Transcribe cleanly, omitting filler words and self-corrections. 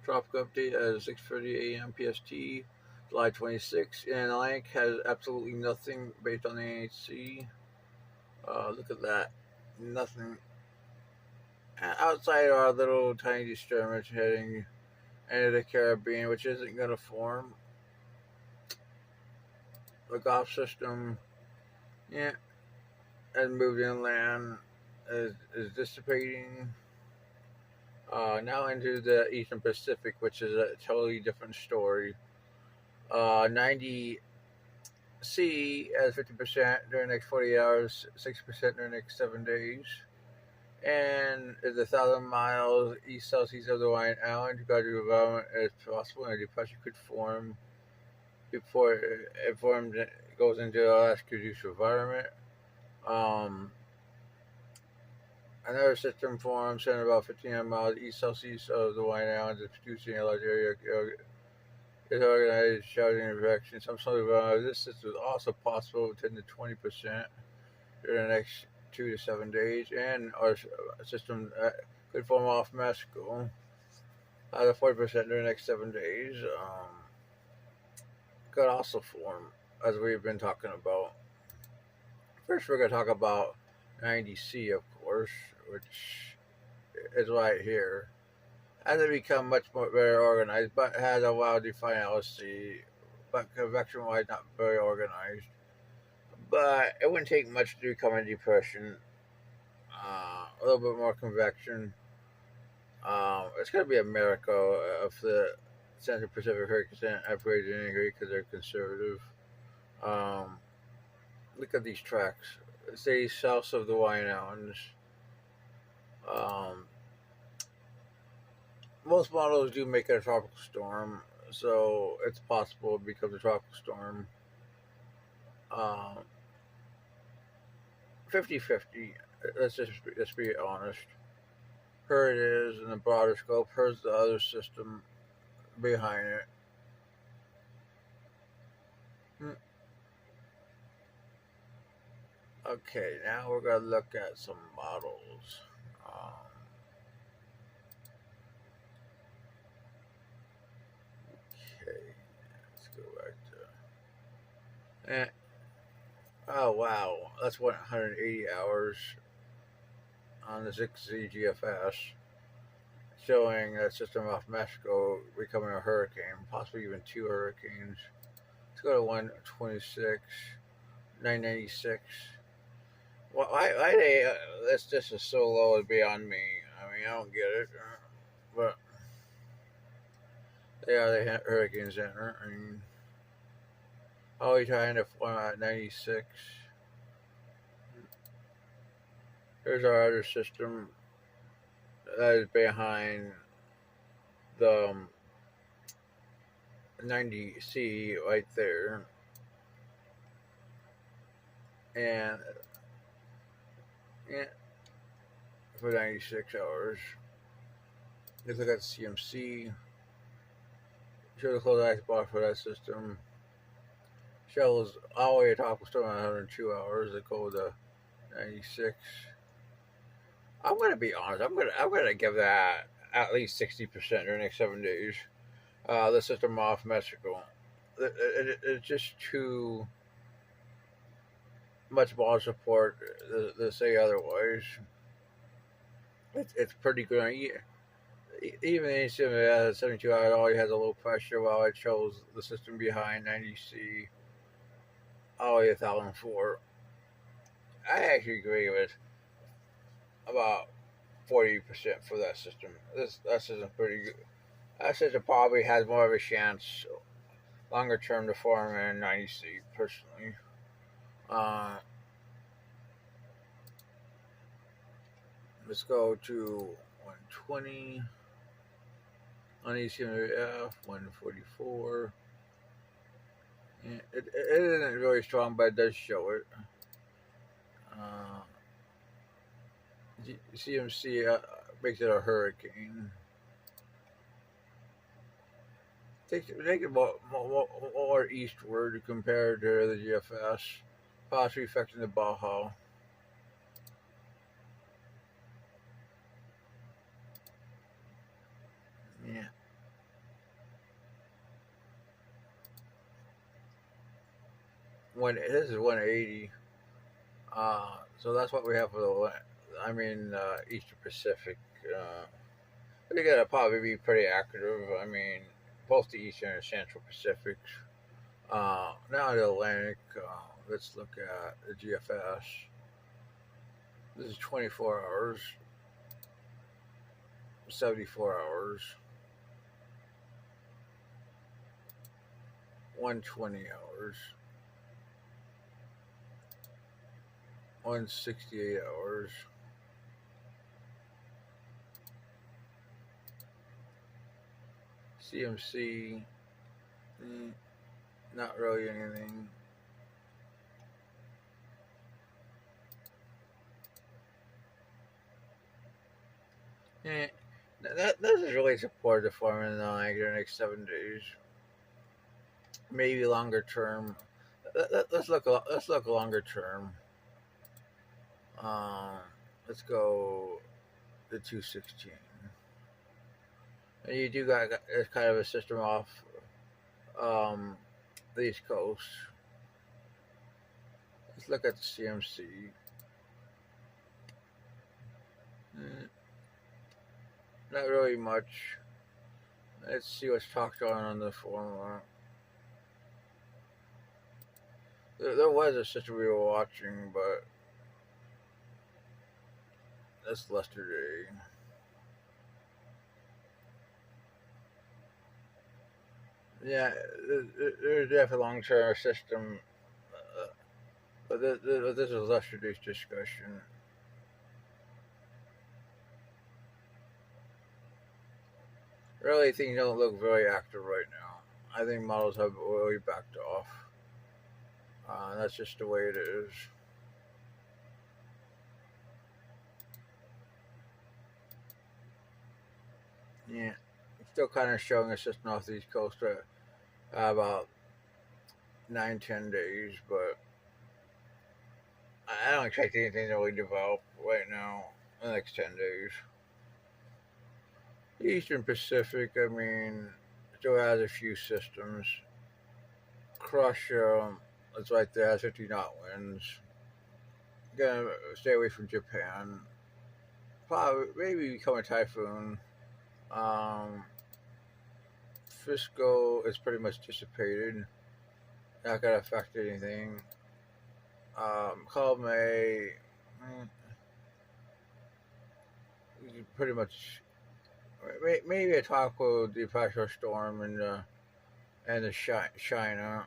Tropical update at 6:30 a.m. PST, July 26th, and Atlantic has absolutely nothing based on the NHC. Look at that, nothing outside our little tiny disturbance heading into the Caribbean, which isn't going to form. The Gulf system, yeah, has moved inland, is dissipating. Now into the Eastern Pacific, which is a totally different story. 90 C as 50% during the next 48 hours, 60% during the next 7 days. And is 1,000 miles east southeast of the Hawaiian Islands. Gradual development is possible, and a depression could form before it forms. It goes into the Alaska reduced environment. Um, Another system forms centered about 1,500 miles east southeast of the Hawaiian Islands, is producing a large area. Is organized shouting in direction. Some sort of this system is also possible 10 to 20% during the next 2 to 7 days, and our system could form off Mexico at a 40% during the next 7 days. Could also form, as we've been talking about. First, we're going to talk about 90C, of course, which is right here. Has it become much more very organized, but has a well-defined LSC, but convection-wise not very organized. But it wouldn't take much to become a depression. A little bit more convection. It's going to be a miracle if the Central Pacific Hurricane Center operates in any because they're conservative. Um, Look at these tracks. Say south of the Hawaiian Islands. Um, Most models do make it a tropical storm, so it's possible it becomes a tropical storm. Um, 50-50. Let's be honest. Here it is in the broader scope. Here's the other system behind it. Okay, now we're going to look at some models. Okay, let's go back to. Oh, wow. That's 180 hours on the 6Z GFS, showing that system off Mexico becoming a hurricane, possibly even two hurricanes. Let's go to 126, 996. Well, why they this is so low is beyond me. I mean, I don't get it, but they are the Hurricane Center. I mean, always trying to form at 96. Here's our other system that is behind the 90C right there, and yeah, for 96 hours. Let's look at CMC. Show the close ice bar for that system. Shows all the way to top of storm at 102 hours. They go to 96. I'm gonna be honest. I'm gonna give that at least 60% during the next 7 days. The system off Mexico. It's just too much ball support to say otherwise. It's pretty good. Even in 72 hours, already has a low pressure while it shows the system behind 90C, already 1,004. I actually agree with about 40% for that system. That system pretty good. That system probably has more of a chance longer term to form in 90C personally. Uh, let's go to 120 on ECMF, 144. It isn't really strong, but it does show it. CMC makes it a hurricane. Take it more eastward compared to the GFS, possibly affecting the Baja. Yeah. this is 180. So that's what we have for the. Eastern Pacific. We're gonna probably be pretty active. I mean, both the Eastern and Central Pacifics. Now the Atlantic. Let's look at the GFS. This is 24 hours, 74 hours, 120 hours, 168 hours. CMC, not really anything. Eh, that doesn't really support the formula like the next 7 days. Maybe longer term. Let's look. Let's look longer term. Um, let's go the 216. And you do got it's kind of a system off the East Coast. Let's look at the CMC. Not really much. Let's see what's talked on the formula. There was a system we were watching, but that's yesterday. Yeah, there's definitely a long-term system, but this is yesterday's discussion. Really, things don't look very active right now. I think models have really backed off. That's just the way it is. Yeah, still kind of showing a system off the East Coast for about 9-10 days, but I don't expect anything to really develop right now in the next 10 days. The Eastern Pacific, I mean, still has a few systems. Crush, it's right there, has 50 knot winds. Gonna stay away from Japan. Probably, maybe become a typhoon. Frisco is pretty much dissipated. Not gonna affect anything. Calme, pretty much. Maybe a taco depression storm in the China.